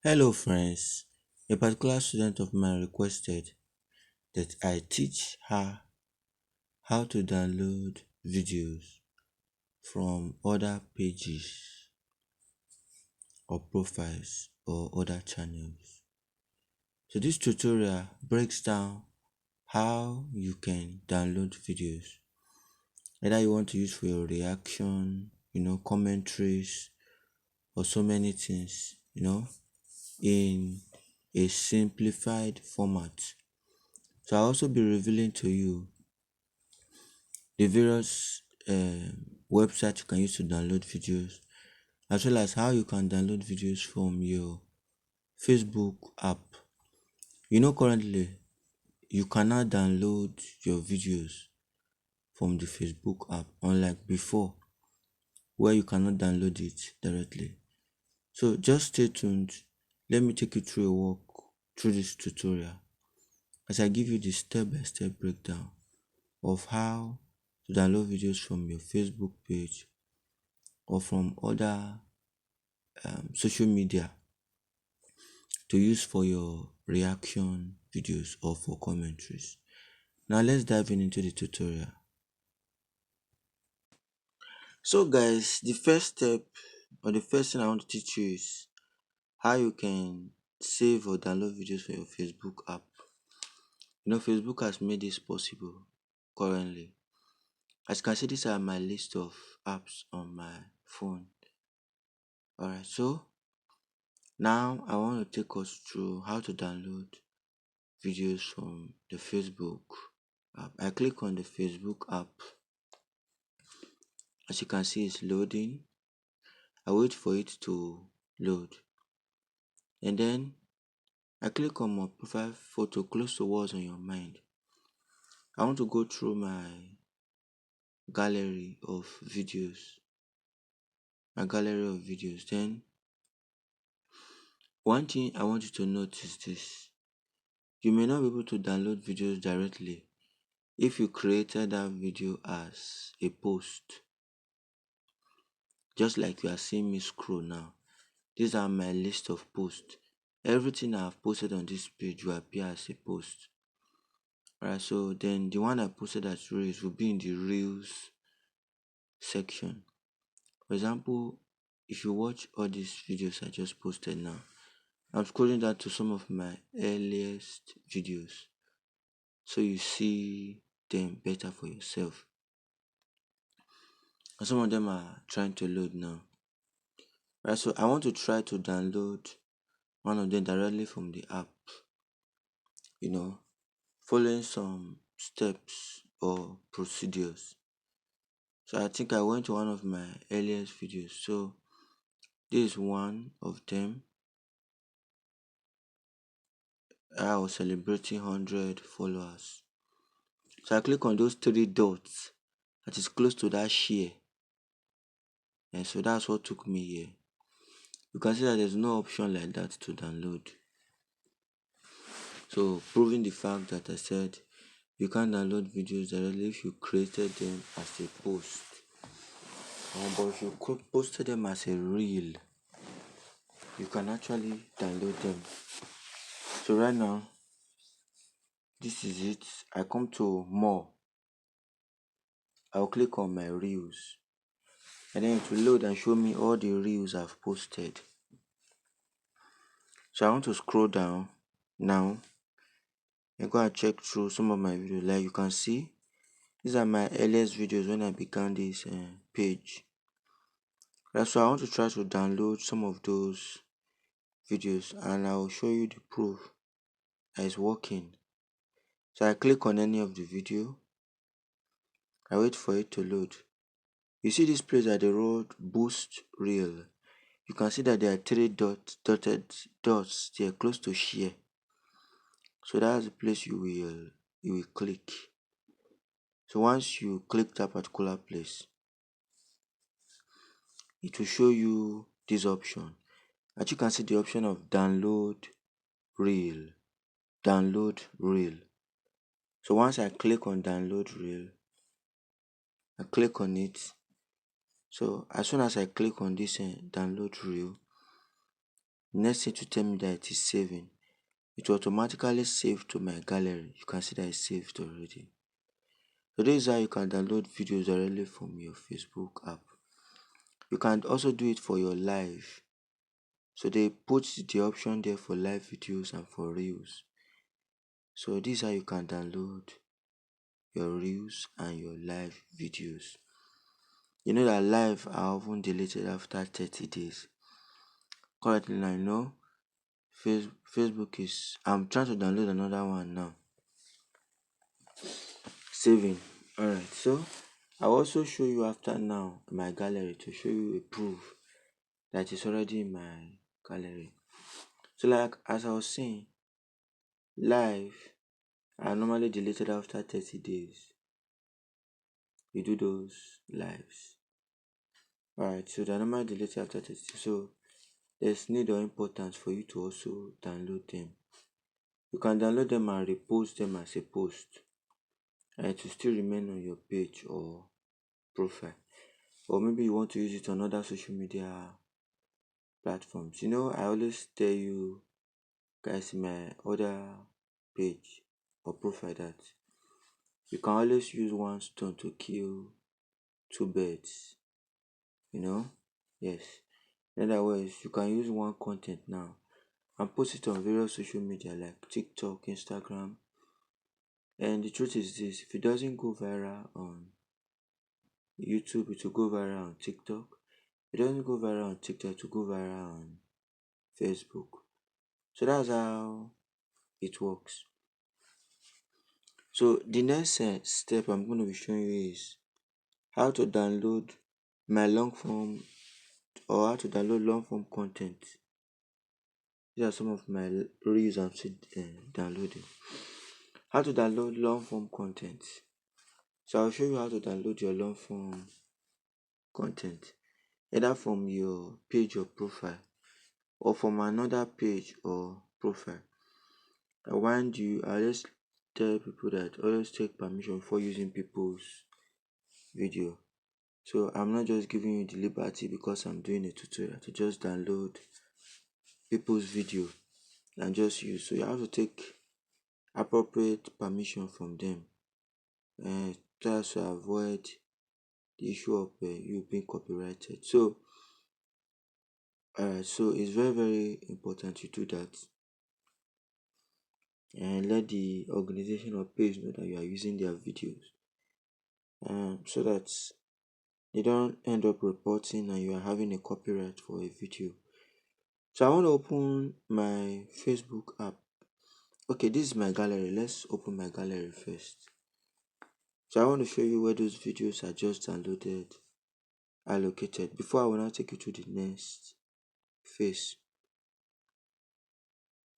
Hello friends, a particular student of mine requested that I teach her how to download videos from other pages or profiles or other channels. So this tutorial breaks down how you can download videos, whether you want to use for your reaction, commentaries or so many things, in a simplified format. So I'll also be revealing to you the various websites you can use to download videos, as well as how you can download videos from your Facebook app. Currently you cannot download your videos from the Facebook app, unlike before, where you cannot download it directly. So just stay tuned. Let me take you through a walk through this tutorial as I give you the step-by-step breakdown of how to download videos from your Facebook page or from other social media to use for your reaction videos or for commentaries. Now let's dive into the tutorial. So guys, the first step or the first thing I want to teach you is how you can save or download videos for your Facebook app. Facebook has made this possible currently. As you can see, these are my list of apps on my phone. Alright, so now I want to take us through how to download videos from the Facebook app. I click on the Facebook app. As you can see, it's loading. I wait for it to load, and then I click on my profile photo close to what's on your mind. I want to go through my gallery of videos. Then one thing I want you to note is this: you may not be able to download videos directly if you created that video as a post. Just like you are seeing me scroll now, these are my list of posts. Everything I have posted on this page will appear as a post. Alright, so then the one I posted as reels will be in the reels section. For example, if you watch all these videos I just posted now, I'm scrolling down to some of my earliest videos so you see them better for yourself. And some of them are trying to load now. Right, so I want to try to download one of them directly from the app, following some steps or procedures. So I think I went to one of my earliest videos. So this is one of them. I was celebrating 100 followers. So I click on those three dots that is close to that share. And so that's what took me here. You can see that there's no option like that to download. So proving the fact that I said you can't download videos directly if you created them as a post. But if you posted them as a reel, you can actually download them. So right now, this is it. I come to more. I'll click on my reels, and then it will load and show me all the reels I've posted. So I want to scroll down now and go and check through some of my videos. Like you can see, these are my earliest videos when I began this page. Right, so I want to try to download some of those videos, and I'll show you the proof that it's working. So I click on any of the video. I wait for it to load. You see this place that they wrote boost reel. You can see that there are three dotted dots there close to share. So that's the place you will click. So once you click that particular place, it will show you this option. As you can see, the option of download reel. Download reel. So once I click on download reel, I click on it. So as soon as I click on this download reel, Next thing to tell me that it is saving, it will automatically save to my gallery. You can see that it's saved already. So this is how you can download videos directly from your Facebook app. You can also do it for your live. So they put the option there for live videos and for reels. So this is how you can download your reels and your live videos. You know that live are often deleted after 30 days. Currently I know Facebook is, I'm trying to download another one now. Saving. Alright, so I'll also show you after now my gallery to show you a proof that is already in my gallery. So like as I was saying, live are normally deleted after 30 days. You do those lives. Alright, so they're normally deleted after 30 days. So there's need or importance for you to also download them. You can download them and repost them as a post, and it will still remain on your page or profile. Or maybe you want to use it on other social media platforms. You know, I always tell you guys in my other page or profile that you can always use one stone to kill two birds. You know, yes. In other words, you can use one content now and post it on various social media like TikTok, Instagram. And the truth is this, if it doesn't go viral on YouTube, it will go viral on TikTok. If it doesn't go viral on TikTok, it will go viral on Facebook. So that's how it works. So the next step I'm going to be showing you is how to download my long form, or how to download long form content. These are some of my reels I'm still downloading. How to download long form content. So I'll show you how to download your long form content, either from your page or profile, or from another page or profile. I want you, I just tell people that always take permission before using people's video. So I'm not just giving you the liberty because I'm doing a tutorial to just download people's video and just use. So you have to take appropriate permission from them, and just to avoid the issue of you being copyrighted. So so it's very very important you do that, and let the organization or page know that you are using their videos, so that they don't end up reporting and you are having a copyright for a video. So I want to open my Facebook app. Okay, this is my gallery. Let's open my gallery first. So I want to show you where those videos are just downloaded are located before I will now take you to the next phase.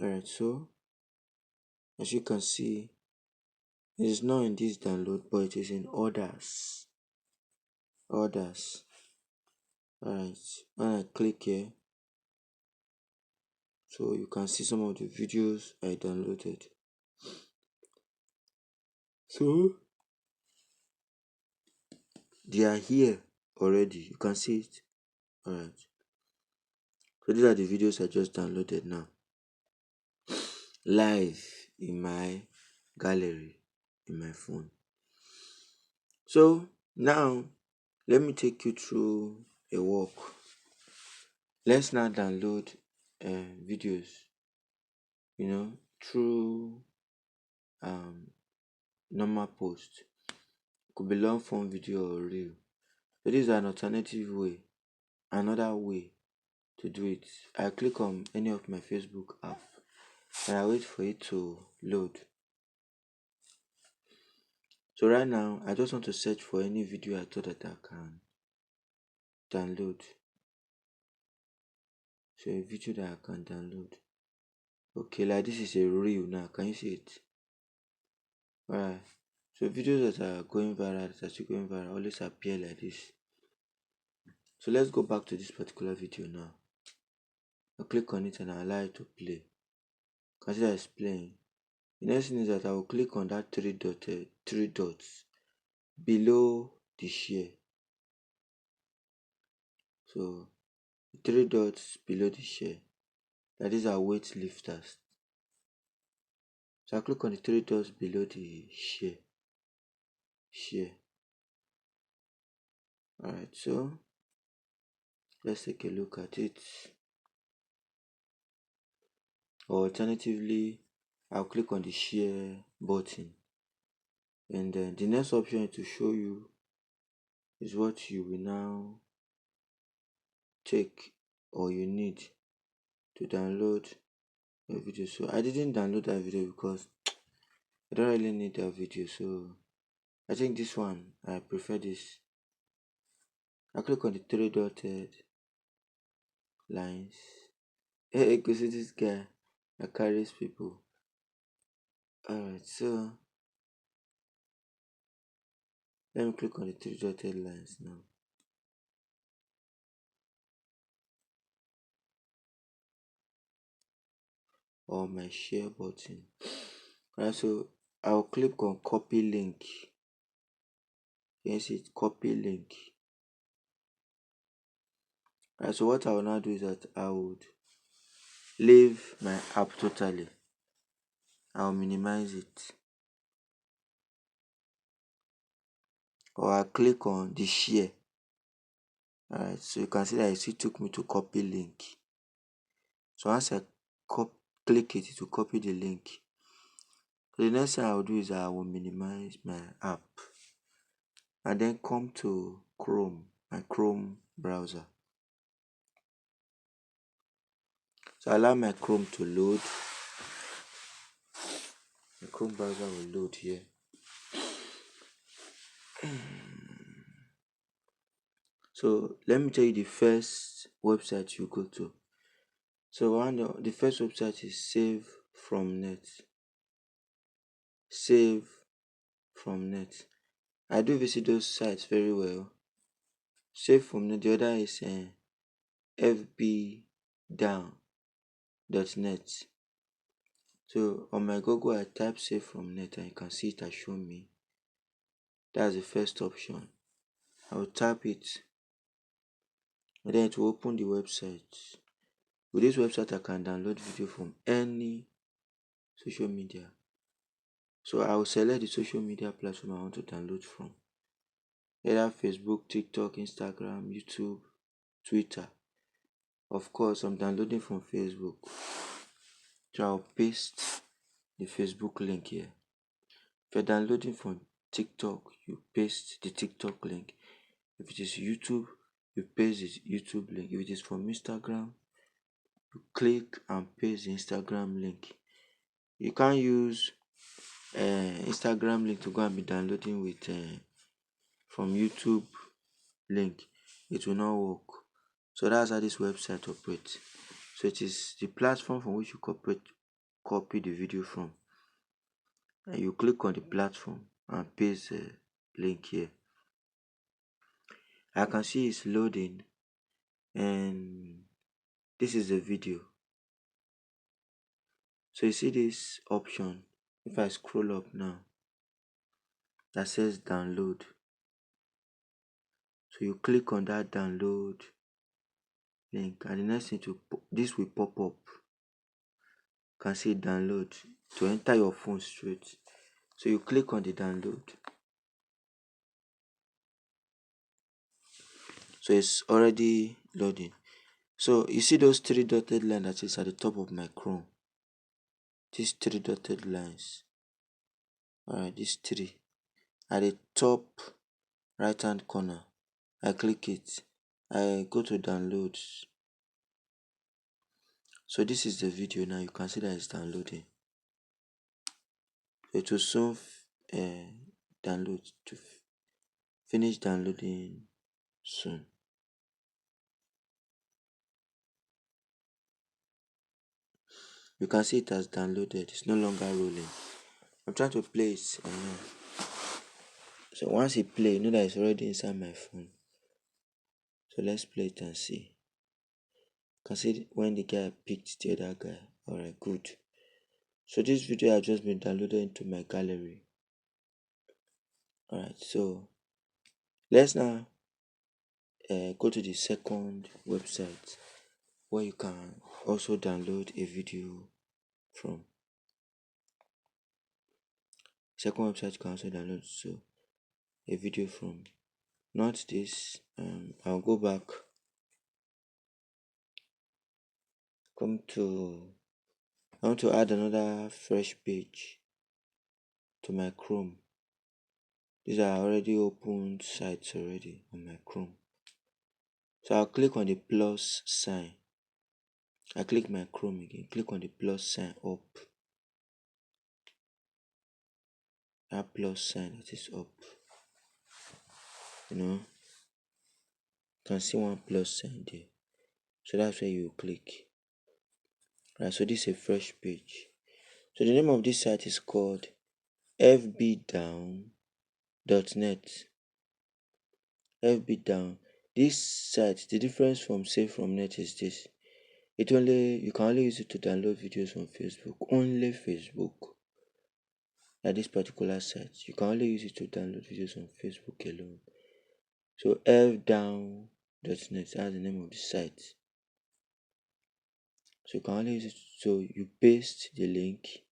Alright, so as you can see, it is not in this download, but it is in orders. Orders. Alright, when I click here, so you can see some of the videos I downloaded. So they are here already. You can see it. Alright. So these are the videos I just downloaded now, live in my gallery in my phone. So now let me take you through a walk. Let's now download videos, through normal post. Could be long form video or reel. So this is an alternative way, another way to do it. I click on any of my Facebook app and I wait for it to load. So right now I just want to search for any video I thought that I can download. So a video that I can download. Okay, like this is a reel now. Can you see it? Alright. So videos that are going viral, that are still going viral, always appear like this. So let's go back to this particular video now. I'll click on it and I'll allow it to play. Consider it's playing. The next thing is that I will click on that three dots below the share. So 3 dots below the share. that these are weight lifters. So I click on the three dots below the share. Alright, so let's take a look at it. Or alternatively, I'll click on the share button, and then the next option to show you is what you will now take or you need to download a video. So I didn't download that video because I don't really need that video, so I think this one, I prefer this. I click on the three dotted lines. Hey, you can see this guy that carries people. Alright, so let me click on the three dotted lines now. Or my share button. Alright, so I'll click on copy link. You can see it, copy link. Alright, so what I will now do is that I would leave my app totally. I'll minimize it. Or I'll click on the share. Alright, so you can see that it still took me to copy link. So once I click it, it will copy the link. So the next thing I will do is I will minimize my app and then come to Chrome, my Chrome browser. So I allow my Chrome to load. The Chrome browser will load here. So let me tell you the first website you go to. So the first website is Save from Net. Save from Net. I do visit those sites very well. Save from Net. The other is fbdown.net. So on my Google, I type Save from Net and you can see it has shown me. That's the first option. I will tap it and then it will open the website. With this website, I can download video from any social media. So I will select the social media platform I want to download from. Either Facebook, TikTok, Instagram, YouTube, Twitter. Of course, I'm downloading from Facebook. So I'll paste the Facebook link here. If you're downloading from TikTok, you paste the TikTok link. If it is YouTube, you paste the YouTube link. If it is from Instagram, you click and paste the Instagram link. You can't use Instagram link to go and be downloading with from YouTube link. It will not work. So that's how this website operates. So it is the platform from which you copy the video from, and you click on the platform and paste the link here. I can see it's loading, and this is the video. So you see this option. If I scroll up now, that says download. So you click on that download link, and the next thing this will pop up. You can see download to enter your phone straight. So you click on the download. So it's already loading. So you see those three dotted lines that is at the top of my Chrome. These three dotted lines. Alright, these three. At the top right hand corner, I click it. I go to downloads. So this is the video now. You can see that it's downloading. It will soon download to finish downloading soon. You can see it has downloaded. It's no longer rolling. I'm trying to play it. So once it plays, you know that it's already inside my phone. So let's play it and see. You can see when the guy picked the other guy. Alright, good. So this video has just been downloaded into my gallery. Alright, so let's now go to the second website. where you can also download a video from. Second website you can also download a video from. Not this. I'll go back. Come to. I want to add another fresh page to my Chrome. These are already opened sites already on my Chrome. So I'll click on the plus sign. I click my Chrome again. Click on the plus sign up. That plus sign that is up. You can see one plus sign there. So that's where you click. Right, so this is a fresh page. So the name of this site is called fbdown.net. fbdown. This site, the difference from Save from Net is this. You can only use it to download videos from Facebook. Only Facebook. At this particular site, you can only use it to download videos on Facebook alone. So fdown.net, that's the name of the site. So you can only use it. So you paste the link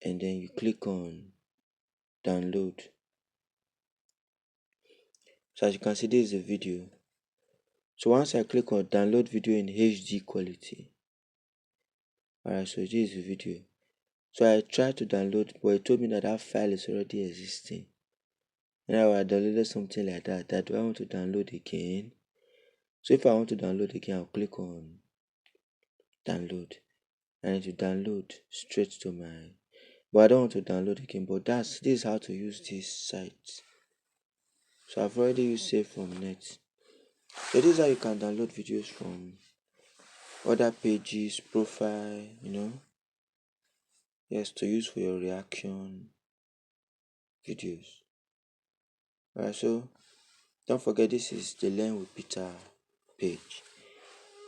and then you click on download. So as you can see, this is a video. So once I click on download video in HD quality, alright, so this is the video. So I tried to download, but it told me that file is already existing. And I downloaded something like that. Do I want to download again? So if I want to download again, I'll click on download. I need to download straight to my. But I don't want to download again. But this is how to use this site. So I've already used Save from Net. So this is how you can download videos from other pages, profile, yes, to use for your reaction videos. Alright, so don't forget this is the Learn with Peter page.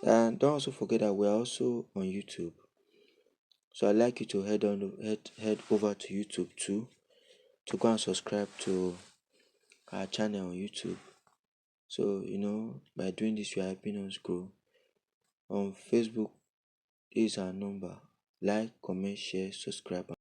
And don't also forget that we're also on YouTube. So I'd like you to head over to YouTube too, to go and subscribe to our channel on YouTube. So by doing this you are helping us grow. On Facebook is our number. Like, comment, share, subscribe.